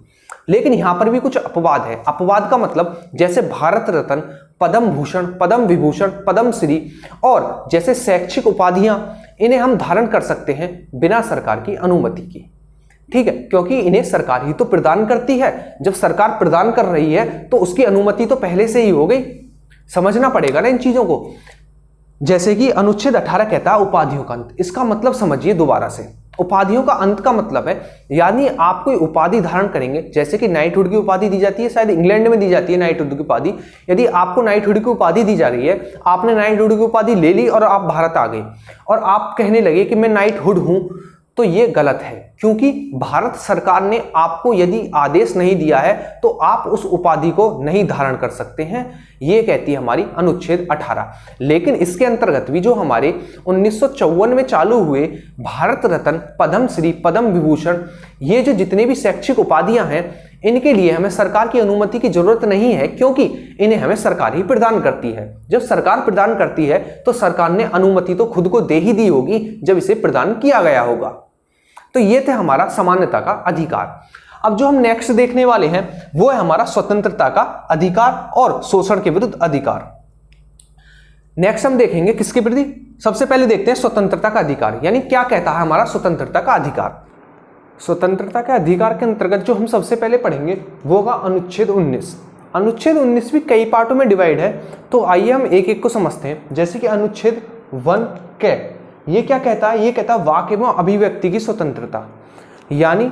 लेकिन यहां पर भी कुछ अपवाद है। अपवाद का मतलब जैसे भारत रत्न, पद्म भूषण, पद्म विभूषण, पद्म श्री और जैसे शैक्षिक उपाधियां, इन्हें हम धारण कर सकते हैं बिना सरकार की अनुमति की, ठीक है, क्योंकि इन्हें सरकार ही तो प्रदान करती है। जब सरकार प्रदान कर रही है तो उसकी अनुमति तो पहले से ही हो गई। समझना पड़ेगा ना इन चीजों को। जैसे कि अनुच्छेद 18 कहता है उपाधियों का अंत। इसका मतलब समझिए दोबारा से। उपाधियों का अंत का मतलब है, यानी आप कोई उपाधि धारण करेंगे, जैसे कि नाइटहुड की उपाधि दी जाती है, शायद इंग्लैंड में दी जाती है नाइटहुड की उपाधि। यदि आपको नाइटहुड की उपाधि दी जा रही है, आपने नाइटहुड की उपाधि ले ली और आप भारत आ गए और आप कहने लगे कि मैं नाइटहुड हूं, तो ये गलत है, क्योंकि भारत सरकार ने आपको यदि आदेश नहीं दिया है तो आप उस उपाधि को नहीं धारण कर सकते हैं। ये कहती है हमारी अनुच्छेद 18। लेकिन इसके अंतर्गत भी जो हमारे 1954 में चालू हुए भारत रत्न, पद्म श्री, पद्म विभूषण, ये जो जितने भी शैक्षिक उपाधियां हैं, इनके लिए हमें सरकार की अनुमति की जरूरत नहीं है, क्योंकि इन्हें हमें सरकार ही प्रदान करती है। जब सरकार प्रदान करती है तो सरकार ने अनुमति तो खुद को दे ही दी होगी जब इसे प्रदान किया गया होगा। तो ये थे हमारा समानता का अधिकार। अब जो हम नेक्स्ट देखने वाले हैं वो है हमारा स्वतंत्रता का अधिकार और शोषण के विरुद्ध अधिकार। नेक्स्ट हम देखेंगे किसके प्रति, सबसे पहले देखते हैं स्वतंत्रता का अधिकार, यानी क्या कहता है हमारा स्वतंत्रता का अधिकार। स्वतंत्रता के अधिकार के अंतर्गत जो हम सबसे पहले पढ़ेंगे वो होगा अनुच्छेद 19। अनुच्छेद 19 भी कई पार्टों में डिवाइड है, तो आइए हम एक एक को समझते हैं। जैसे कि अनुच्छेद 1 के, ये क्या कहता है, ये कहता है वाक एवं अभिव्यक्ति की स्वतंत्रता। यानी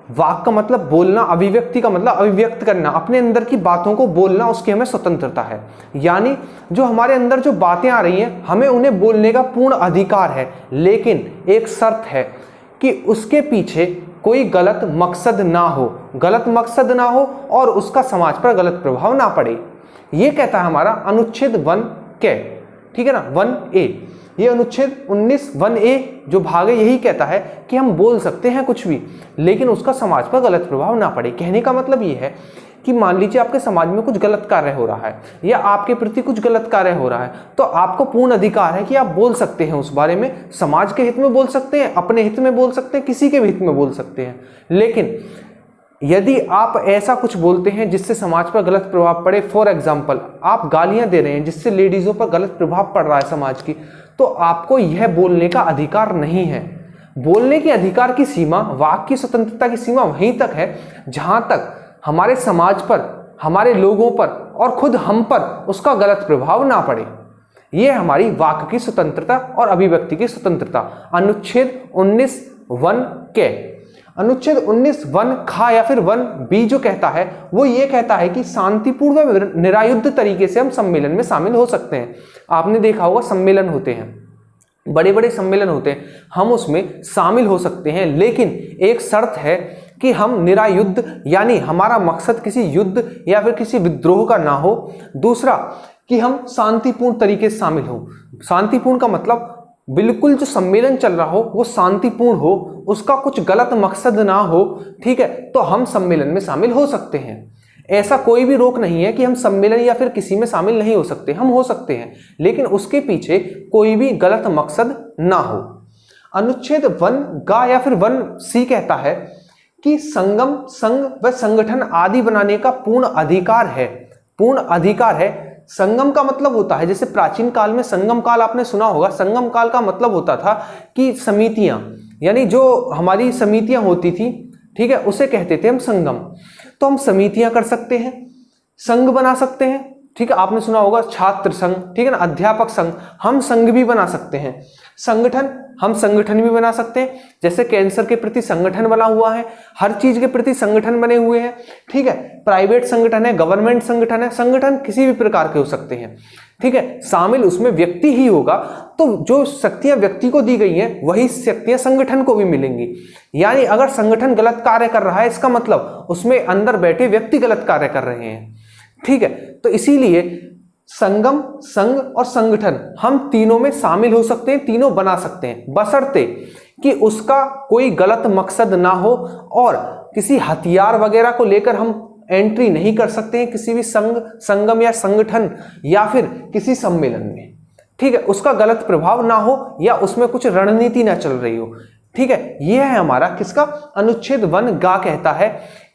वाक का मतलब बोलना, अभिव्यक्ति का मतलब अभिव्यक्त करना, अपने अंदर की बातों को बोलना, उसकी हमें स्वतंत्रता है। यानी जो हमारे अंदर जो बातें आ रही हैं हमें उन्हें बोलने का पूर्ण अधिकार है, लेकिन एक शर्त है कि उसके पीछे कोई गलत मकसद ना हो, गलत मकसद ना हो और उसका समाज पर गलत प्रभाव ना पड़े। ये कहता है हमारा अनुच्छेद 1 के, ठीक है ना, 1A। ये अनुच्छेद 19 1A जो भाग है यही कहता है कि हम बोल सकते हैं कुछ भी, लेकिन उसका समाज पर गलत प्रभाव ना पड़े। कहने का मतलब ये है कि मान लीजिए आपके समाज में कुछ गलत कार्य हो रहा है या आपके प्रति कुछ गलत कार्य हो रहा है, तो आपको पूर्ण अधिकार है कि आप बोल सकते हैं उस बारे में। समाज के हित में बोल सकते हैं, अपने हित में बोल सकते हैं, किसी के भी हित में बोल सकते हैं। लेकिन यदि आप ऐसा कुछ बोलते हैं जिससे समाज पर गलत प्रभाव पड़े, फॉर एग्जाम्पल आप गालियां दे रहे हैं जिससे लेडीजों पर गलत प्रभाव पड़ रहा है समाज की, तो आपको यह बोलने का अधिकार नहीं है। बोलने के अधिकार की सीमा, वाक की स्वतंत्रता की सीमा वहीं तक है जहां तक हमारे समाज पर, हमारे लोगों पर और खुद हम पर उसका गलत प्रभाव ना पड़े। यह हमारी वाक की स्वतंत्रता और अभिव्यक्ति की स्वतंत्रता। अनुच्छेद 19 1 के, अनुच्छेद 19 1 खा या फिर 1B जो कहता है वो ये कहता है कि शांतिपूर्ण व निरायुध तरीके से हम सम्मेलन में शामिल हो सकते हैं। आपने देखा होगा सम्मेलन होते हैं, बड़े बड़े सम्मेलन होते हैं, हम उसमें शामिल हो सकते हैं, लेकिन एक शर्त है कि हम निरायुद्ध, यानी हमारा मकसद किसी युद्ध या फिर किसी विद्रोह का ना हो। दूसरा कि हम शांतिपूर्ण तरीके से शामिल हो। शांतिपूर्ण का मतलब बिल्कुल जो सम्मेलन चल रहा हो वो शांतिपूर्ण हो, उसका कुछ गलत मकसद ना हो, ठीक है, तो हम सम्मेलन में शामिल हो सकते हैं। ऐसा कोई भी रोक नहीं है कि हम सम्मेलन या फिर किसी में शामिल नहीं हो सकते, हम हो सकते हैं, लेकिन उसके पीछे कोई भी गलत मकसद ना हो। अनुच्छेद 1 या फिर 1C कहता है कि संगम, संघ व संगठन आदि बनाने का पूर्ण अधिकार है। पूर्ण अधिकार है। संगम का मतलब होता है, जैसे प्राचीन काल में संगम काल आपने सुना होगा, संगम काल का मतलब होता था कि समितियां, यानी जो हमारी समितियां होती थी, ठीक है, उसे कहते थे हम संगम। तो हम समितियां कर सकते हैं, संघ बना सकते हैं, ठीक है, आपने सुना होगा छात्र संघ, ठीक है ना, अध्यापक संघ, हम संघ भी बना सकते हैं। संगठन, हम संगठन भी बना सकते हैं, जैसे कैंसर के प्रति संगठन बना हुआ है, हर चीज के प्रति संगठन बने हुए हैं, ठीक है। प्राइवेट संगठन है, गवर्नमेंट संगठन है, संगठन किसी भी प्रकार के हो सकते हैं, ठीक है। शामिल उसमें व्यक्ति ही होगा, तो जो शक्तियां व्यक्ति को दी गई हैं वही शक्तियां संगठन को भी मिलेंगी। यानी अगर संगठन गलत कार्य कर रहा है, इसका मतलब उसमें अंदर बैठे व्यक्ति गलत कार्य कर रहे हैं, ठीक है। तो इसीलिए संगम, संघ और संगठन, हम तीनों में शामिल हो सकते हैं, तीनों बना सकते हैं, बशर्ते कि उसका कोई गलत मकसद ना हो और किसी हथियार वगैरह को लेकर हम एंट्री नहीं कर सकते हैं किसी भी संघ, संगम या संगठन या फिर किसी सम्मेलन में, ठीक है। उसका गलत प्रभाव ना हो या उसमें कुछ रणनीति ना चल रही हो, ठीक है। यह है हमारा किसका, अनुच्छेद 1 गा कहता है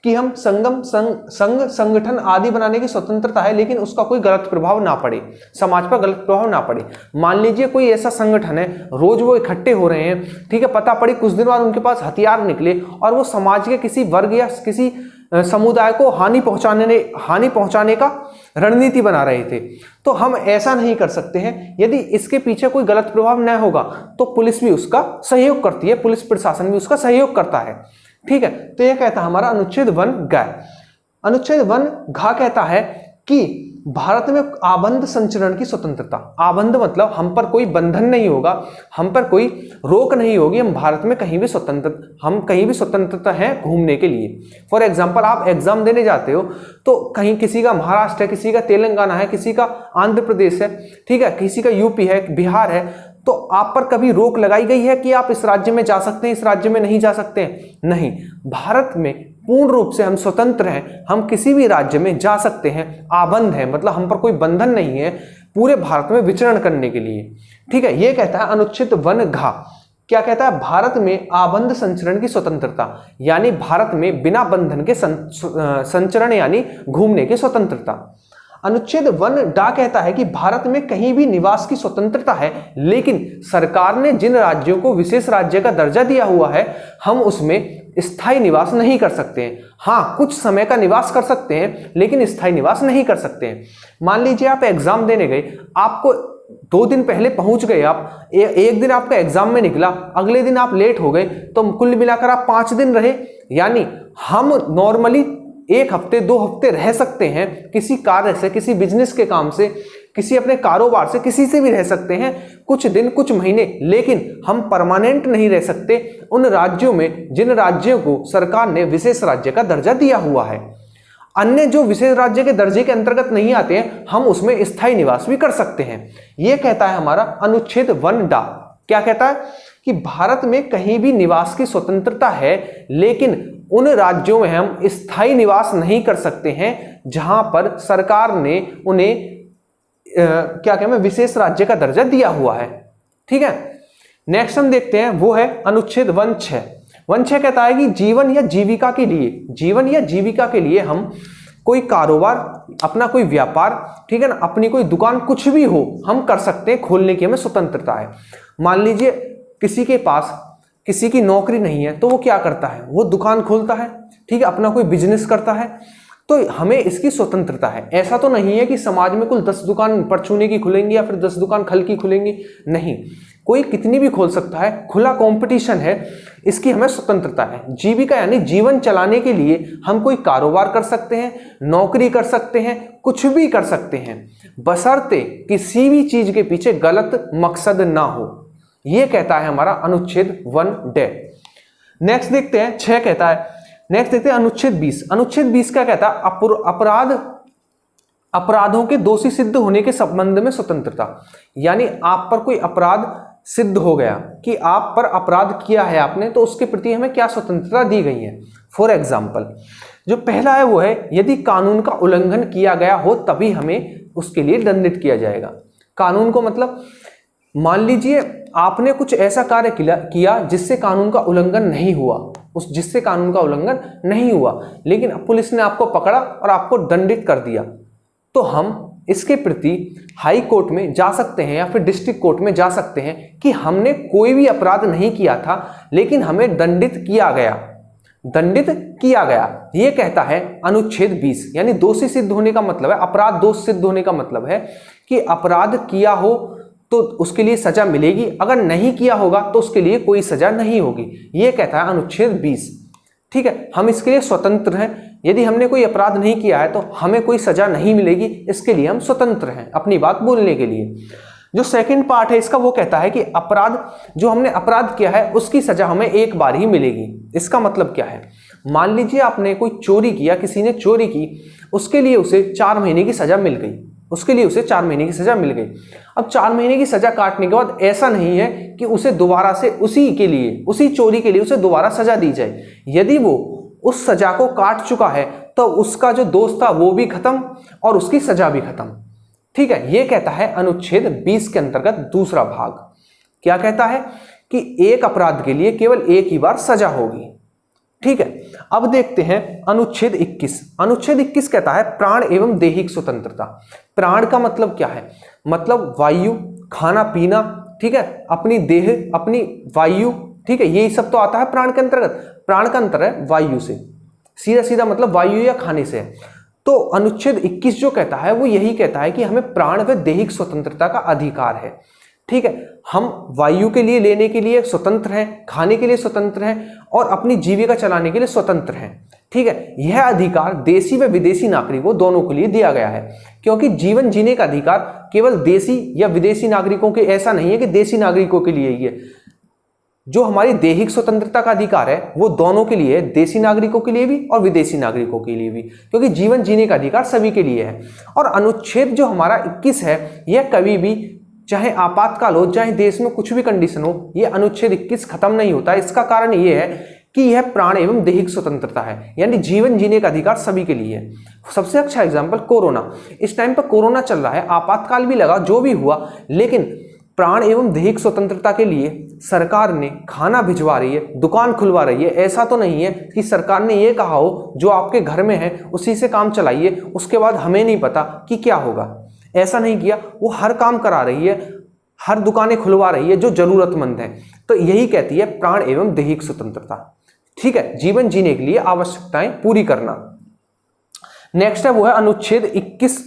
कि हम संगम, संघ, संगठन आदि बनाने की स्वतंत्रता है, लेकिन उसका कोई गलत प्रभाव ना पड़े, समाज पर गलत प्रभाव ना पड़े। मान लीजिए कोई ऐसा संगठन है, रोज वो इकट्ठे हो रहे हैं, ठीक है, पता पड़ी कुछ दिन बाद उनके पास हथियार निकले और वो समाज के किसी वर्ग या किसी समुदाय को हानि पहुंचाने का रणनीति बना रहे थे, तो हम ऐसा नहीं कर सकते हैं। यदि इसके पीछे कोई गलत प्रभाव न होगा तो पुलिस भी उसका सहयोग करती है, पुलिस प्रशासन भी उसका सहयोग करता है, ठीक है। तो यह कहता है हमारा अनुच्छेद 1 ग। अनुच्छेद 1 घ कहता है कि भारत में आबंध संचरण की स्वतंत्रता। आबंध मतलब हम पर कोई बंधन नहीं होगा, हम पर कोई रोक नहीं होगी, हम भारत में कहीं भी स्वतंत्रता है घूमने के लिए। फॉर एग्जांपल आप एग्जाम देने जाते हो तो कहीं किसी का महाराष्ट्र है, किसी का तेलंगाना है, किसी का आंध्र प्रदेश है, ठीक है, किसी का यूपी है, बिहार है, तो आप पर कभी रोक लगाई गई है कि आप इस राज्य में जा सकते हैं, इस राज्य में नहीं जा सकते हैं? नहीं, भारत में पूर्ण रूप से हम स्वतंत्र हैं, हम किसी भी राज्य में जा सकते हैं। आबंध है मतलब हम पर कोई बंधन नहीं है पूरे भारत में विचरण करने के लिए, ठीक है। यह कहता है अनुच्छेद 1 घ। क्या कहता है, भारत में आबंध संचरण की स्वतंत्रता, यानी भारत में बिना बंधन के संचरण यानी घूमने की स्वतंत्रता। अनुच्छेद 1 डा कहता है कि भारत में कहीं भी निवास की स्वतंत्रता है, लेकिन सरकार ने जिन राज्यों को विशेष राज्य का दर्जा दिया हुआ है हम उसमें स्थायी निवास नहीं कर सकते हैं। हाँ, कुछ समय का निवास कर सकते हैं लेकिन स्थायी निवास नहीं कर सकते हैं। मान लीजिए आप एग्जाम देने गए, आपको 2 दिन पहले पहुंच गए, आप एक दिन आपका एग्जाम में निकला, अगले दिन आप लेट हो गए, तो कुल मिलाकर आप 5 दिन रहे। यानी हम नॉर्मली 1 हफ्ते 2 हफ्ते रह सकते हैं किसी कार्य से, किसी बिजनेस के काम से, किसी अपने कारोबार से, किसी से भी रह सकते हैं कुछ दिन कुछ महीने, लेकिन हम परमानेंट नहीं रह सकते उन राज्यों में जिन राज्यों को सरकार ने विशेष राज्य का दर्जा दिया हुआ है। अन्य जो विशेष राज्य के दर्जे के अंतर्गत नहीं आते हैं हम उसमें स्थायी निवास भी कर सकते हैं। यह कहता है हमारा अनुच्छेद 1 डा। क्या कहता है कि भारत में कहीं भी निवास की स्वतंत्रता है, लेकिन उन राज्यों में हम स्थायी निवास नहीं कर सकते हैं जहां पर सरकार ने उन्हें क्या कहते हैं विशेष राज्य का दर्जा दिया हुआ है, ठीक है। नेक्स्ट हम देखते हैं, वो है अनुच्छेद 1 6। 1 6 कहता है कि जीवन या जीविका के लिए हम कोई कारोबार, अपना कोई व्यापार, ठीक है ना, अपनी कोई दुकान, कुछ भी हो हम कर सकते हैं, खोलने की हमें स्वतंत्रता है। मान लीजिए किसी के पास किसी की नौकरी नहीं है तो वो क्या करता है, वो दुकान खोलता है, ठीक है, अपना कोई बिजनेस करता है, तो हमें इसकी स्वतंत्रता है। ऐसा तो नहीं है कि समाज में कुल 10 दुकान परचूने की खुलेंगी या फिर 10 दुकान खल की खुलेंगी, नहीं, कोई कितनी भी खोल सकता है, खुला कंपटीशन है, इसकी हमें स्वतंत्रता है। जीविका यानी जीवन चलाने के लिए हम कोई कारोबार कर सकते हैं, नौकरी कर सकते हैं, कुछ भी कर सकते हैं, बशर्ते किसी भी चीज के पीछे गलत मकसद ना हो। यह कहता है हमारा अनुच्छेद 1 डे। नेक्स्ट देखते हैं 6 कहता है, नेक्स्ट देखते हैं अनुच्छेद 20। अनुच्छेद 20 क्या कहता है, अपराधों के दोषी सिद्ध होने के संबंध में स्वतंत्रता। यानी आप पर कोई अपराध सिद्ध हो गया कि आप पर अपराध किया है आपने, तो उसके प्रति हमें क्या स्वतंत्रता दी गई है। फॉर एग्जाम्पल जो पहला है वो है यदि कानून का उल्लंघन किया गया हो तभी हमें उसके लिए दंडित किया जाएगा। कानून को मतलब मान लीजिए आपने कुछ ऐसा कार्य किया जिससे कानून का उल्लंघन नहीं हुआ, लेकिन पुलिस ने आपको पकड़ा और आपको दंडित कर दिया, तो हम इसके प्रति हाई कोर्ट में जा सकते हैं या फिर डिस्ट्रिक्ट कोर्ट में जा सकते हैं कि हमने कोई भी अपराध नहीं किया था लेकिन हमें दंडित किया गया। यह कहता है अनुच्छेद 20। यानी दोषी सिद्ध होने का मतलब है, अपराध दोष सिद्ध होने का मतलब है कि अपराध किया हो तो उसके लिए सजा मिलेगी, अगर नहीं किया होगा तो उसके लिए कोई सजा नहीं होगी। ये कहता है अनुच्छेद 20। ठीक है, हम इसके लिए स्वतंत्र हैं। यदि हमने कोई अपराध नहीं किया है तो हमें कोई सजा नहीं मिलेगी, इसके लिए हम स्वतंत्र हैं अपनी बात बोलने के लिए। जो सेकंड पार्ट है इसका, वो कहता है कि अपराध, जो हमने अपराध किया है उसकी सजा हमें एक बार ही मिलेगी। इसका मतलब क्या है, मान लीजिए आपने कोई चोरी किया, किसी ने चोरी की, उसके लिए उसे 4 महीने की सजा मिल गई, उसके लिए उसे 4 महीने की सजा मिल गई। अब 4 महीने की सजा काटने के बाद ऐसा नहीं है कि उसे दोबारा से उसी के लिए, उसी चोरी के लिए उसे दोबारा सजा दी जाए। यदि वो उस सजा को काट चुका है तो उसका जो दोष था वो भी खत्म और उसकी सजा भी खत्म। ठीक है, ये कहता है अनुच्छेद 20 के अंतर्गत दूसरा भाग। क्या कहता है कि एक अपराध के लिए केवल एक ही बार सजा होगी। ठीक है, अब देखते हैं अनुच्छेद 21। अनुच्छेद 21 कहता है प्राण एवं दैहिक स्वतंत्रता। प्राण का मतलब क्या है, मतलब वायु, खाना पीना, ठीक है, अपनी देह, अपनी वायु, ठीक है, यही सब तो आता है प्राण के अंतर्गत। प्राण का अंतर है वायु से, सीधा सीधा मतलब वायु या खाने से है। तो अनुच्छेद 21 जो कहता है वो यही कहता है कि हमें प्राण व दैहिक स्वतंत्रता का अधिकार है। ठीक है, हम वायु के लिए लेने के लिए स्वतंत्र हैं, खाने के लिए स्वतंत्र हैं और अपनी जीविका चलाने के लिए स्वतंत्र हैं। ठीक है, यह अधिकार देशी व विदेशी नागरिकों दोनों के लिए दिया गया है, क्योंकि जीवन जीने का अधिकार केवल देशी या विदेशी नागरिकों के, ऐसा नहीं है कि देशी नागरिकों के लिए ही है। जो हमारी दैहिक स्वतंत्रता का अधिकार है वो दोनों के लिए है, देशी नागरिकों के लिए भी और विदेशी नागरिकों के लिए भी, क्योंकि जीवन जीने का अधिकार सभी के लिए है। और अनुच्छेद जो हमारा 21 है, यह कभी भी, चाहे आपातकाल हो, चाहे देश में कुछ भी कंडीशन हो, यह अनुच्छेद 21 खत्म नहीं होता। इसका कारण यह है कि यह प्राण एवं दैहिक स्वतंत्रता है, यानी जीवन जीने का अधिकार सभी के लिए है। सबसे अच्छा एग्जाम्पल कोरोना, इस टाइम पर कोरोना चल रहा है, आपातकाल भी लगा, जो भी हुआ, लेकिन प्राण एवं दैहिक स्वतंत्रता के लिए सरकार ने खाना भिजवा रही है, दुकान खुलवा रही है। ऐसा तो नहीं है कि सरकार ने ये कहा हो जो आपके घर में है उसी से काम चलाइए, उसके बाद हमें नहीं पता कि क्या होगा। ऐसा नहीं किया, वो हर काम करा रही है, हर दुकानें खुलवा रही है जो जरूरतमंद है। तो यही कहती है प्राण एवं दैहिक स्वतंत्रता। ठीक है, जीवन जीने के लिए आवश्यकताएं पूरी करना। नेक्स्ट है वो है अनुच्छेद 21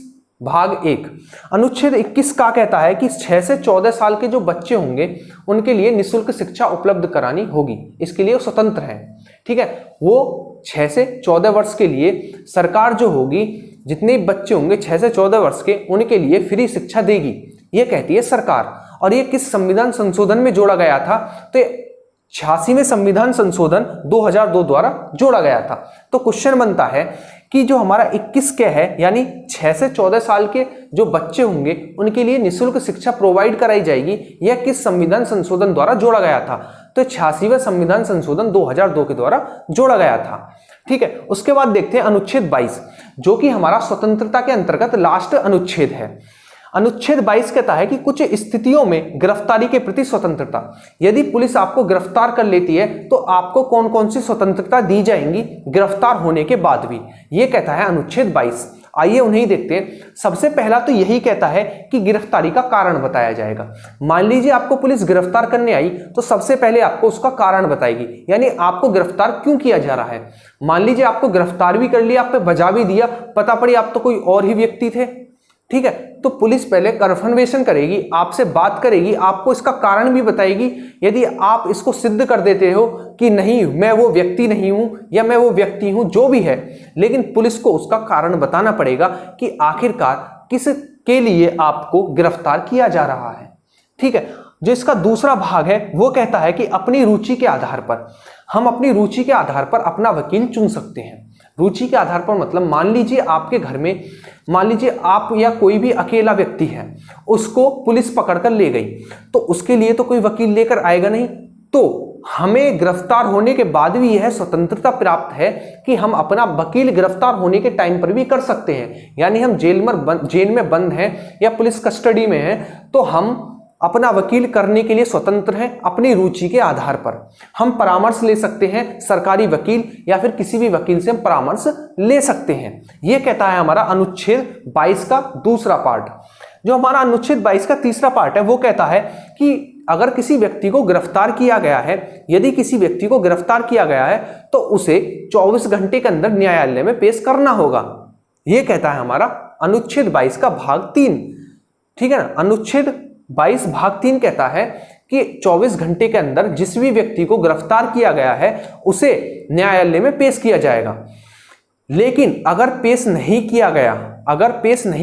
भाग 1। अनुच्छेद 21 का कहता है कि 6 से 14 साल के जो बच्चे होंगे उनके लिए निःशुल्क शिक्षा उपलब्ध करानी होगी, इसके लिए वो स्वतंत्र है। ठीक है, वो 6 से 14 वर्ष के लिए सरकार जो होगी, जितने बच्चे होंगे 6 से 14 वर्ष के, उनके लिए फ्री शिक्षा देगी, ये कहती है सरकार। और ये किस संविधान संशोधन में जोड़ा गया था, तो 86वें संविधान संशोधन 2002 द्वारा जोड़ा गया था। तो क्वेश्चन बनता है कि जो हमारा 21 के है, यानी 6 से 14 साल के जो बच्चे होंगे उनके लिए निःशुल्क शिक्षा प्रोवाइड कराई जाएगी, यह किस संविधान संशोधन द्वारा जोड़ा गया था, तो 86वें संविधान संशोधन 2002 के द्वारा जोड़ा गया था। ठीक है, उसके बाद देखते हैं अनुच्छेद 22, जो कि हमारा स्वतंत्रता के अंतर्गत लास्ट अनुच्छेद है। अनुच्छेद 22 कहता है कि कुछ स्थितियों में गिरफ्तारी के प्रति स्वतंत्रता, यदि पुलिस आपको गिरफ्तार कर लेती है तो आपको कौन कौन सी स्वतंत्रता दी जाएंगी गिरफ्तार होने के बाद भी, ये कहता है अनुच्छेद 22। आइए उन्हें देखते हैं। सबसे पहला तो यही कहता है कि गिरफ्तारी का कारण बताया जाएगा। मान लीजिए आपको पुलिस गिरफ्तार करने आई तो सबसे पहले आपको उसका कारण बताएगी, यानी आपको गिरफ्तार क्यों किया जा रहा है। मान लीजिए आपको गिरफ्तार भी कर लिया, आप पे बजा भी दिया, पता पड़ी आप तो कोई और ही व्यक्ति थे। ठीक है, तो पुलिस पहले कन्फर्मेशन करेगी, आपसे बात करेगी, आपको इसका कारण भी बताएगी। यदि आप इसको सिद्ध कर देते हो कि नहीं मैं वो व्यक्ति नहीं हूं या मैं वो व्यक्ति हूं, जो भी है, लेकिन पुलिस को उसका कारण बताना पड़ेगा कि आखिरकार किस के लिए आपको गिरफ्तार किया जा रहा है। ठीक है, जो इसका दूसरा भाग है वो कहता है कि अपनी रुचि के आधार पर, हम अपनी रुचि के आधार पर अपना वकील चुन सकते हैं। रुचि के आधार पर मतलब मान लीजिए आपके घर में, मान लीजिए आप या कोई भी अकेला व्यक्ति है, उसको पुलिस पकड़ कर ले गई, तो उसके लिए तो कोई वकील लेकर आएगा नहीं। तो हमें गिरफ्तार होने के बाद भी यह स्वतंत्रता प्राप्त है कि हम अपना वकील गिरफ्तार होने के टाइम पर भी कर सकते हैं। यानी हम जेल में बंद हैं या पुलिस कस्टडी में हैं, तो हम अपना वकील करने के लिए स्वतंत्र हैं अपनी रुचि के आधार पर। हम परामर्श ले सकते हैं, सरकारी वकील या फिर किसी भी वकील से हम परामर्श ले सकते हैं। यह कहता है हमारा अनुच्छेद 22 का दूसरा पार्ट। जो हमारा अनुच्छेद 22 का तीसरा पार्ट है वो कहता है कि अगर किसी व्यक्ति को गिरफ्तार किया गया है, यदि किसी व्यक्ति को गिरफ्तार किया गया है तो उसे 24 घंटे के अंदर न्यायालय में पेश करना होगा। यह कहता है हमारा अनुच्छेद 22 का भाग 3। ठीक है ना। अनुच्छेद 22 भाग 3 कहता है कि 24 घंटे के अंदर जिस भी व्यक्ति को गिरफ्तार किया गया है उसे न्यायालय में पेश किया जाएगा। लेकिन अगर पेश नहीं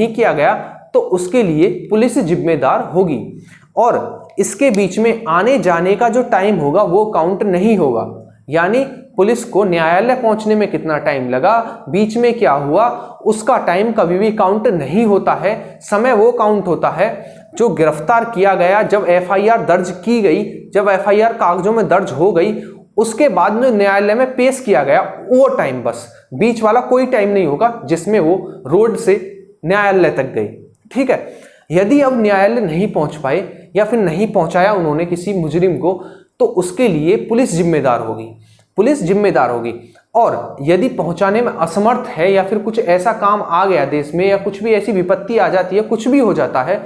किया गया तो उसके लिए पुलिस जिम्मेदार होगी और इसके बीच में आने जाने का जो टाइम होगा वो काउंट नहीं होगा। यानी पुलिस को न्यायालय पहुंचने में कितना टाइम लगा, बीच में क्या हुआ, उसका टाइम कभी भी काउंट नहीं होता है। समय वो काउंट होता है जो गिरफ्तार किया गया, जब एफआईआर दर्ज की गई, जब एफआईआर कागजों में दर्ज हो गई, उसके बाद में न्यायालय में पेश किया गया, वो टाइम, बस बीच वाला कोई टाइम नहीं होगा जिसमें वो रोड से न्यायालय तक गई। ठीक है। यदि अब न्यायालय नहीं पहुंच पाए या फिर नहीं पहुंचाया उन्होंने किसी मुजरिम को, तो उसके लिए पुलिस जिम्मेदार होगी। और यदि पहुंचाने में असमर्थ है या फिर कुछ ऐसा काम आ गया देश में या कुछ भी ऐसी विपत्ति आ जाती है, कुछ भी हो जाता है,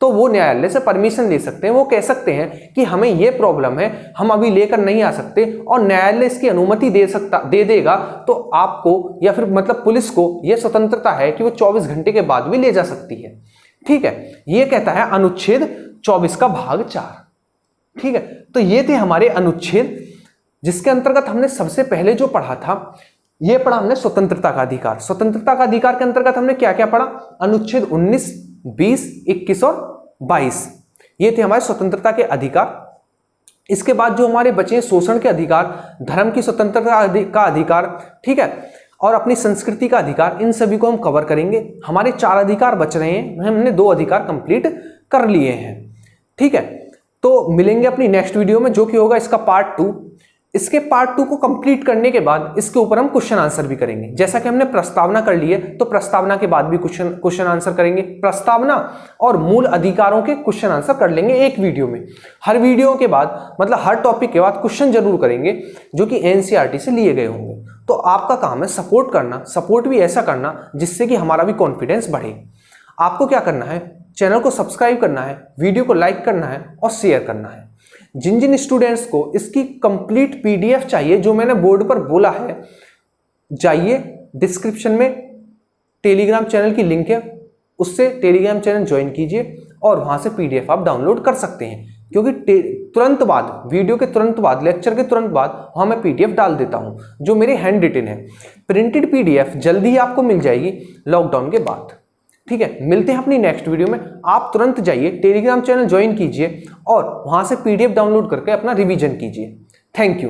तो वो न्यायालय से परमिशन ले सकते हैं। वो कह सकते हैं कि हमें ये प्रॉब्लम है, हम अभी लेकर नहीं आ सकते, और न्यायालय इसकी अनुमति दे देगा, तो आपको या फिर मतलब पुलिस को यह स्वतंत्रता है कि वो 24 घंटे के बाद भी ले जा सकती है। ठीक है, ये कहता है अनुच्छेद 24 का भाग 4। ठीक है, तो ये थे हमारे अनुच्छेद, जिसके अंतर्गत हमने सबसे पहले जो पढ़ा था, ये पढ़ा हमने स्वतंत्रता का अधिकार। स्वतंत्रता का अधिकार के अंतर्गत हमने क्या क्या पढ़ा? अनुच्छेद 19, 20, 21 और 22, ये थे हमारे स्वतंत्रता के अधिकार। इसके बाद जो हमारे बचे शोषण के अधिकार, धर्म की स्वतंत्रता का अधिकार, ठीक है, और अपनी संस्कृति का अधिकार, इन सभी को हम कवर करेंगे। हमारे 4 अधिकार बच रहे हैं, हमने 2 अधिकार कंप्लीट कर लिए हैं। ठीक है, तो मिलेंगे अपनी नेक्स्ट वीडियो में, जो कि होगा इसका पार्ट 2। इसके पार्ट 2 को कंप्लीट करने के बाद इसके ऊपर हम क्वेश्चन आंसर भी करेंगे। जैसा कि हमने प्रस्तावना कर ली है, तो प्रस्तावना के बाद भी क्वेश्चन आंसर करेंगे। प्रस्तावना और मूल अधिकारों के क्वेश्चन आंसर कर लेंगे एक वीडियो में। हर वीडियो के बाद, मतलब हर टॉपिक के बाद क्वेश्चन जरूर करेंगे जो कि एनसीईआरटी से लिए गए होंगे। तो आपका काम है सपोर्ट करना, सपोर्ट भी ऐसा करना जिससे कि हमारा भी कॉन्फिडेंस बढ़े। आपको क्या करना है? चैनल को सब्सक्राइब करना है, वीडियो को लाइक करना है और शेयर करना है। जिन जिन स्टूडेंट्स को इसकी कंप्लीट पीडीएफ चाहिए जो मैंने बोर्ड पर बोला है, जाइए डिस्क्रिप्शन में टेलीग्राम चैनल की लिंक है, उससे टेलीग्राम चैनल ज्वाइन कीजिए और वहां से पीडीएफ आप डाउनलोड कर सकते हैं। क्योंकि तुरंत बाद, वीडियो के तुरंत बाद, लेक्चर के तुरंत बाद वहां मैं पीडीएफ डाल देता हूं जो मेरे हैंड रिटन है। प्रिंटेड पीडीएफ जल्दी ही आपको मिल जाएगी लॉकडाउन के बाद। ठीक है, मिलते हैं अपनी नेक्स्ट वीडियो में। आप तुरंत जाइए टेलीग्राम चैनल ज्वाइन कीजिए और वहां से पीडीएफ डाउनलोड करके अपना रिवीजन कीजिए। Thank you.